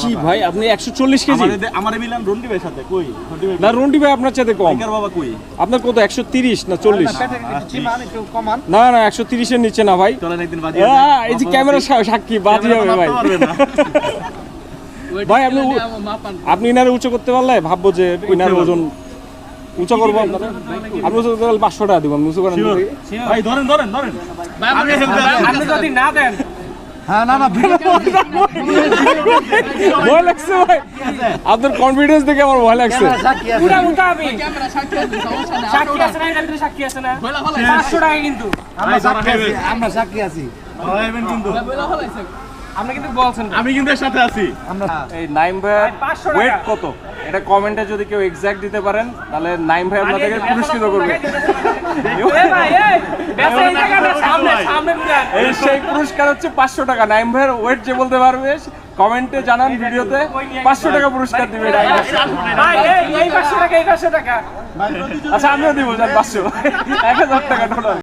কি ভাই আপনি 140 কেজি? আমারে মিলান রন্ডি ভাইয়ের সাথে কই? না রন্টি ভাই আপনার চাইতে কম। টাইগার বাবা কই? আপনার কত 130 না 40? না না 130 এর নিচে না ভাই। চলেন একদিন বাজি। এই যে ক্যামেরা সাক্ষী বাজি হবে ভাই। ভাই আপনি ইনারে উঁচু করতে পারলে ভাববো যে ইনার ওজন উঁচু করবো আপনারা। আপনি উঁচু করতে পারলে 500 টাকা দিব। আপনি উঁচু করেন ভাই ধরেন ধরেন ধরেন। আপনি যদি না দেন হ্যাঁ না না ভয় লাগছে ভাই, আপনার কনফিডেন্স দেখে আমার ভয় লাগছে। পুরা মুখা আমি সাক্ষী আছে না এটা সাক্ষী আছে না 500 টাকা কিন্তু আমরা সাক্ষী আছি ভাইবেন কিন্তু। আপনি কিন্তু বলছেন আমি কিন্তু এর সাথে আছি। আমরা এই নাইম ভাইয়ের 500 টাকা। ওয়েট কত এটা কমেন্টে যদি কেউ এক্সাক্ট দিতে পারেন তাহলে নাইম ভাই আপনাদেরকে পুরস্কৃত করবে। এ ভাই এই বেসা এই জায়গাটা সামনে সামনে বুঝান এই সেই পুরস্কার হচ্ছে 500 টাকা। নাইম ভাইয়ের ওয়েট যে বলতে পারবে কমেন্টে জানান, ভিডিওতে 500 টাকা পুরস্কার দিবে নাইম ভাই। ভাই এই 500 টাকা এই 500 টাকা আচ্ছা আমিও দিব 500 1000 টাকা টোটাল।